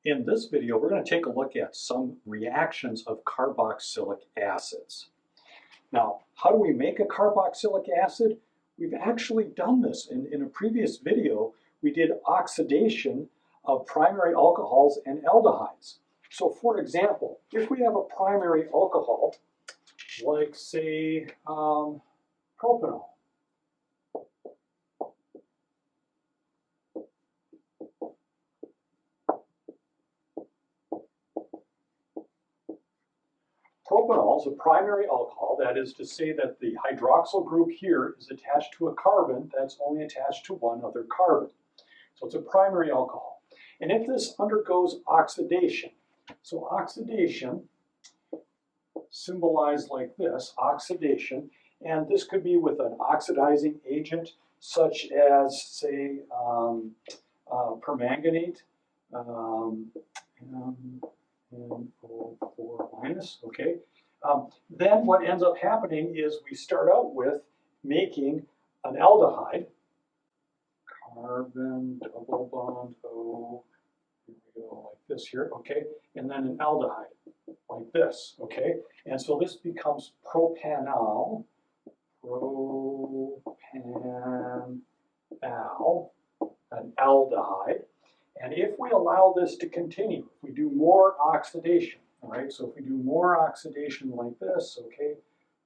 In this video, we're going to take a look at some reactions of carboxylic acids. Now, how do we make a carboxylic acid? We've actually done this. In a previous video, we did oxidation of primary alcohols and aldehydes. So for example, if we have a primary alcohol, like say propanol, propanol is a primary alcohol. That is to say that the hydroxyl group here is attached to a carbon that's only attached to one other carbon. So it's a primary alcohol. And if this undergoes oxidation, so oxidation symbolized like this, oxidation, and this could be with an oxidizing agent such as, say, permanganate, NO4-, okay? Then what ends up happening is we start out with making an aldehyde, carbon, double bond O, here we go, like this here, okay? And then an aldehyde, like this, okay? And so this becomes propanal, an aldehyde. And if we allow this to continue, if we do more oxidation, all right, so if we do more oxidation like this, okay,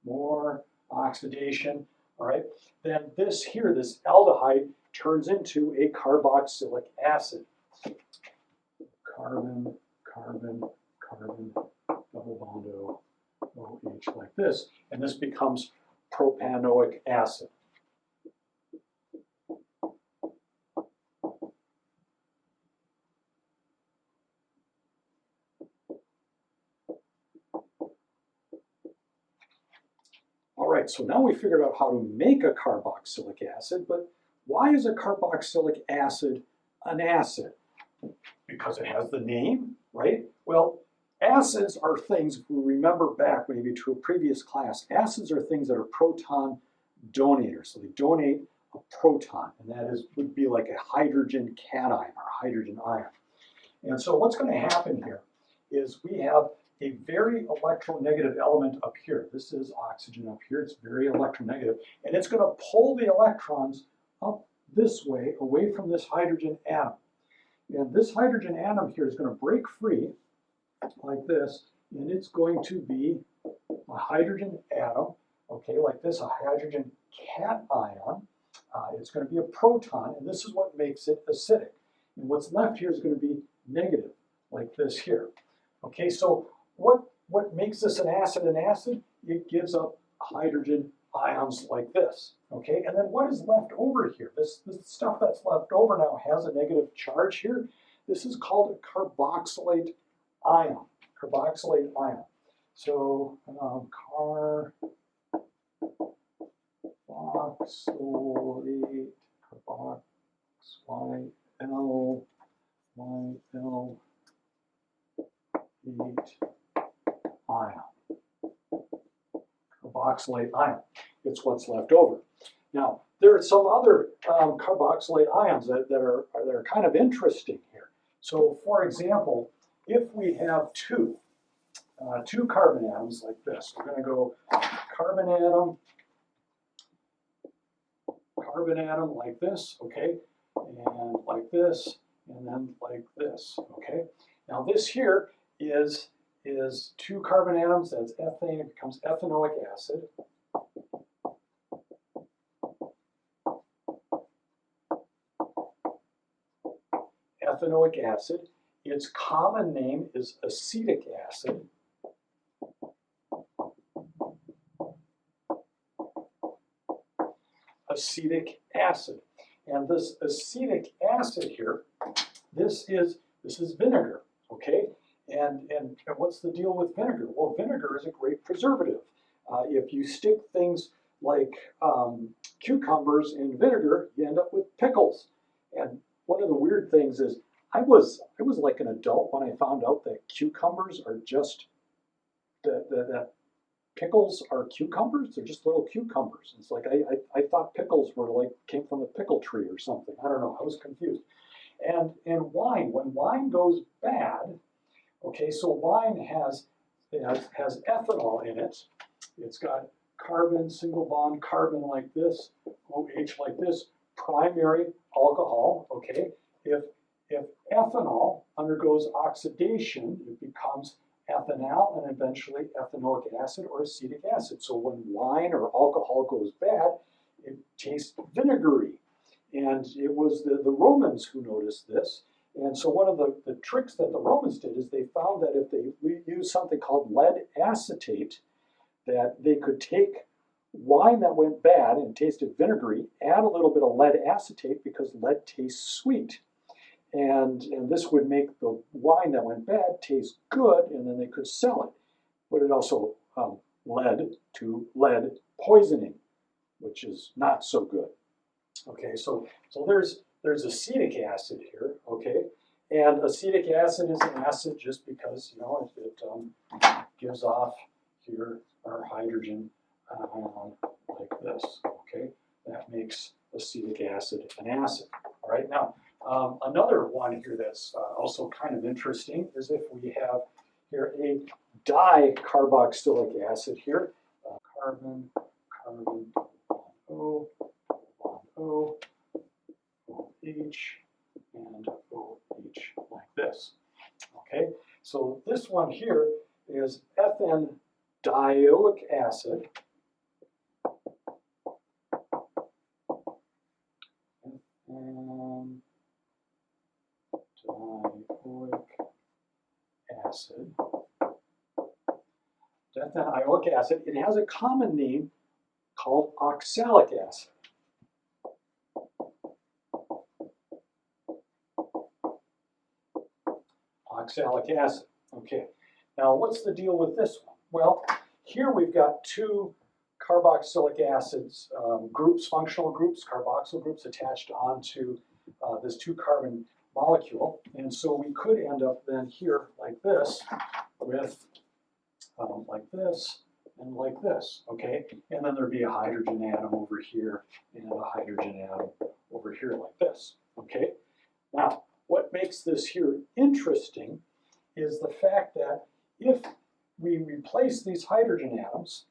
more oxidation, all right, then this here, this aldehyde, turns into a carboxylic acid. Carbon, carbon, carbon, double bond O, OH, like this, and this becomes propanoic acid. All right, so now we figured out how to make a carboxylic acid, but why is a carboxylic acid an acid? Because it has the name, right? Well, acids are things, if we remember back maybe to a previous class, acids are things that are proton donators. So they donate a proton, and that would be like a hydrogen cation or hydrogen ion. And so what's going to happen here is we have a very electronegative element up here. This is oxygen up here. It's very electronegative. And it's going to pull the electrons up this way, away from this hydrogen atom. And this hydrogen atom here is going to break free like this, and it's going to be a hydrogen atom, okay, like this, a hydrogen cation. It's going to be a proton, and this is what makes it acidic. And what's left here is going to be negative, like this here. Okay, so what makes this an acid? It gives up hydrogen ions like this. Okay, and then what is left over here? This stuff that's left over now has a negative charge here. This is called a carboxylate ion. Carboxylate ion. So carboxylate, carboxylate, ion. Carboxylate ion. It's what's left over. Now, there are some other carboxylate ions that are kind of interesting here. So, for example, if we have two carbon atoms like this, we're going to go carbon atom like this, okay, and like this, and then like this, okay. Now this here is two carbon atoms, that's ethane, it becomes ethanoic acid. Ethanoic acid. Its common name is acetic acid. Acetic acid. And this acetic acid here, this is vinegar, okay? And what's the deal with vinegar? Well, vinegar is a great preservative. If you stick things like cucumbers in vinegar, you end up with pickles. And one of the weird things is I was like an adult when I found out that cucumbers are just that pickles are cucumbers. They're just little cucumbers. It's like I thought pickles were like came from a pickle tree or something. I don't know. I was confused. And wine, when wine goes bad, okay, so wine has ethanol in it. It's got carbon, single bond carbon like this, OH like this, primary alcohol, okay? If ethanol undergoes oxidation, it becomes ethanal and eventually ethanoic acid or acetic acid. So when wine or alcohol goes bad, it tastes vinegary. And it was the Romans who noticed this. And so one of the tricks that the Romans did is they found that if they used something called lead acetate, that they could take wine that went bad and tasted vinegary, add a little bit of lead acetate because lead tastes sweet. And this would make the wine that went bad taste good, and then they could sell it. But it also led to lead poisoning, which is not so good. Okay, so there's acetic acid here, okay? And acetic acid is an acid just because, you know, it gives off here our hydrogen ion like this, okay? That makes acetic acid an acid. All right, now, another one here that's also kind of interesting is if we have here a dicarboxylic acid here, carbon, carbon, O, O, OH, and OH like this. Okay, so this one here is ethanedioic acid. Ethanedioic acid. Ethanedioic acid. It has a common name called oxalic acid. Oxalic acid. Okay, now what's the deal with this one? Well, here we've got two carboxylic acids groups, functional groups, carboxyl groups attached onto this 2-carbon molecule. And so we could end up then here like this with like this and like this, okay? And then there'd be a hydrogen atom over here and a hydrogen atom over here like this, okay? Now, what makes this here interesting is the fact that if we replace these hydrogen atoms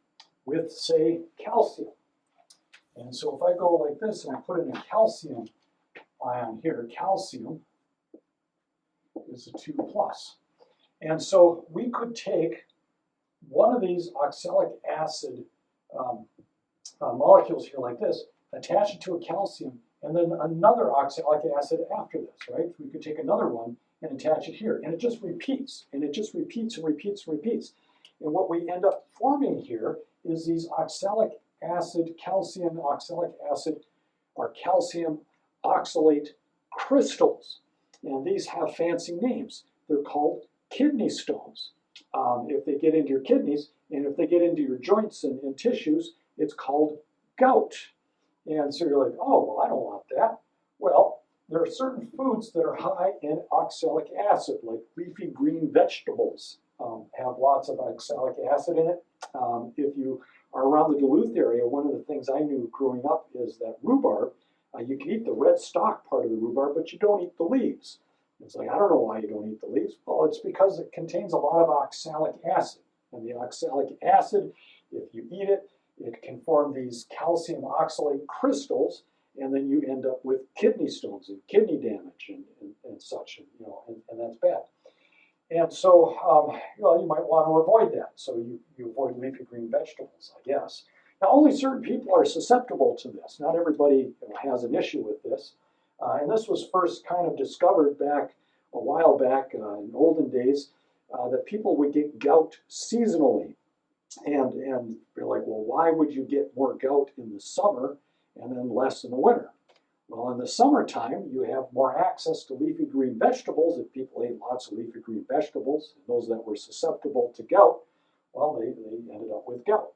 with, say, calcium, and so if I go like this and I put in a calcium ion here, calcium is a 2+. And so we could take one of these oxalic acid molecules here like this, attach it to a calcium, and then another oxalic acid after this, right? We could take another one and attach it here, and it just repeats, and it just repeats and repeats and repeats. And what we end up forming here is these oxalic acid, calcium oxalic acid, or calcium oxalate crystals. And these have fancy names. They're called kidney stones. If they get into your kidneys, and if they get into your joints and tissues, it's called gout. And so you're like, oh, well, I don't want that. Well, there are certain foods that are high in oxalic acid, like leafy green vegetables have lots of oxalic acid in it. If you are around the Duluth area, one of the things I knew growing up is that rhubarb, you can eat the red stalk part of the rhubarb, but you don't eat the leaves. It's like, I don't know why you don't eat the leaves. Well, it's because it contains a lot of oxalic acid. And the oxalic acid, if you eat it, it can form these calcium oxalate crystals, and then you end up with kidney stones and kidney damage and such, and, you know, and that's bad. And so, well, you might want to avoid that. So you avoid leafy green vegetables, I guess. Now, only certain people are susceptible to this. Not everybody has an issue with this. And this was first kind of discovered back a while back in olden days, that people would get gout seasonally. And you're like, well, why would you get more gout in the summer and then less in the winter? Well, in the summertime, you have more access to leafy green vegetables. If people ate lots of leafy green vegetables, and those that were susceptible to gout, well, they ended up with gout.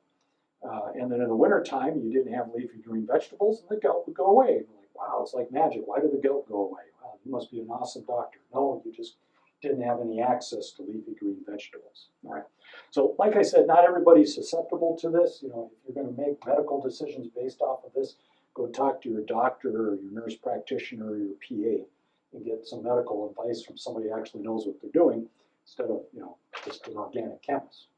And then in the wintertime, you didn't have leafy green vegetables, and the gout would go away. You're like, wow, it's like magic. Why did the gout go away? Wow, you must be an awesome doctor. No, you just didn't have any access to leafy green vegetables. All right. So, like I said, not everybody's susceptible to this. You know, if you're going to make medical decisions based off of this, go talk to your doctor or your nurse practitioner or your PA and get some medical advice from somebody who actually knows what they're doing instead of, just an organic chemist.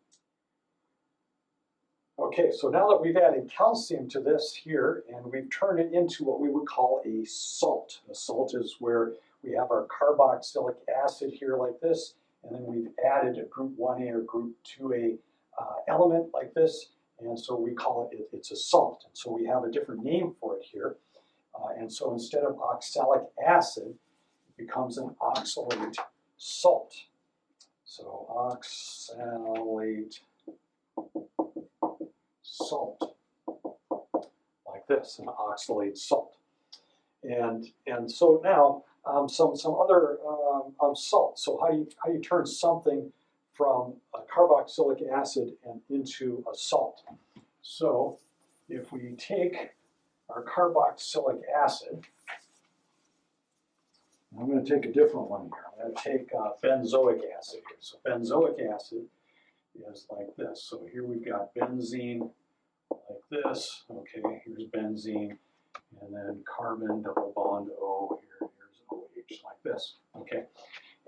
Okay, so now that we've added calcium to this here, and we've turned it into what we would call a salt. A salt is where we have our carboxylic acid here like this, and then we've added a group 1A or group 2A element like this, and so we call it's a salt. And so we have a different name for it here. And so instead of oxalic acid, it becomes an oxalate salt. So oxalate salt, like this, an oxalate salt. And so now some other salts. So how do you turn something from a carboxylic acid and into a salt? So if we take our carboxylic acid, I'm going to take a different one here. I'm going to take benzoic acid here. So benzoic acid is like this. So here we've got benzene like this. Okay, here's benzene, and then carbon, double bond O, here's OH like this. Okay,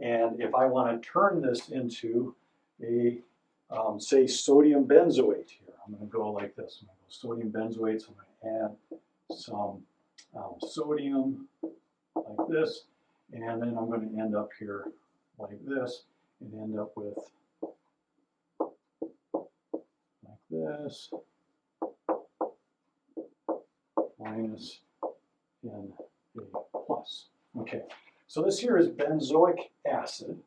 and if I want to turn this into a, say, sodium benzoate here, I'm going to go like this. I'm going to go sodium benzoate, so I'm going to add some sodium like this, and then I'm going to end up here like this, and end up with like this, minus and a plus. Okay, so this here is benzoic acid.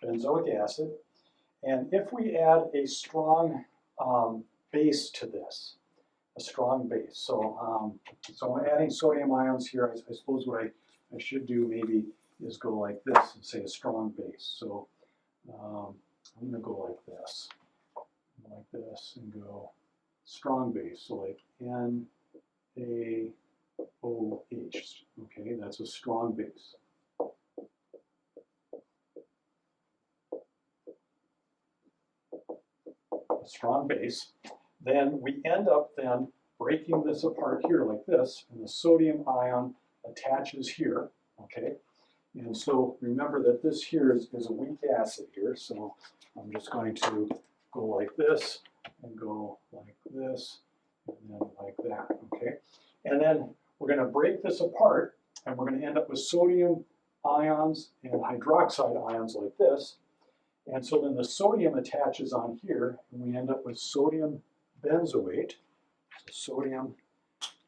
Benzoic acid. And if we add a strong base to this, a strong base. So, so I'm adding sodium ions here. I suppose what I should do maybe is go like this and say a strong base. So I'm going to go like this, and go strong base. So like NaOH. Okay, that's a strong base. A strong base. Then we end up then breaking this apart here like this, and the sodium ion attaches here. Okay, and so remember that this here is a weak acid here, so I'm just going to go like this, and go like this, and then like that. Okay, and then we're going to break this apart, and we're going to end up with sodium ions and hydroxide ions like this. And so then the sodium attaches on here, and we end up with sodium benzoate. So sodium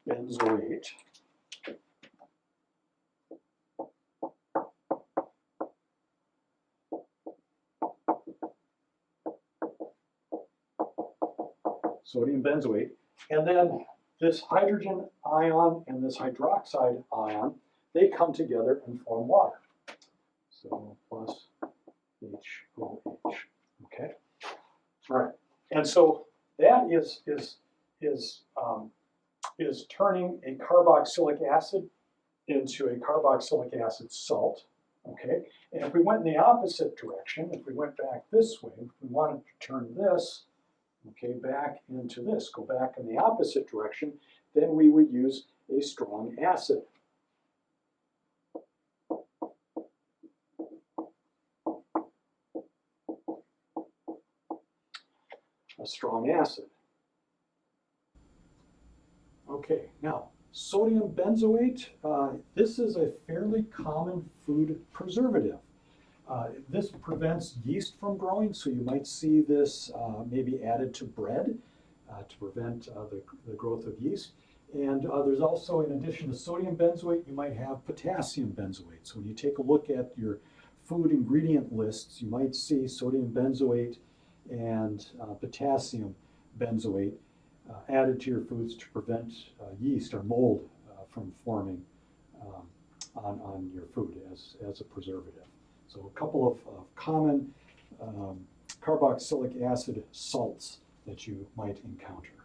benzoate. Sodium benzoate. And then this hydrogen ion and this hydroxide ion, they come together and form water. So plus HOH. Okay. All right. And so that is turning a carboxylic acid into a carboxylic acid salt. Okay. And if we went in the opposite direction, if we went back this way, if we wanted to turn this, okay, back into this, go back in the opposite direction, then we would use a strong acid. A strong acid. Okay, now sodium benzoate, this is a fairly common food preservative. This prevents yeast from growing, so you might see this maybe added to bread to prevent the growth of yeast. And there's also, in addition to sodium benzoate, you might have potassium benzoate. So when you take a look at your food ingredient lists, you might see sodium benzoate and potassium benzoate added to your foods to prevent yeast or mold from forming on your food as a preservative. So a couple of common carboxylic acid salts that you might encounter.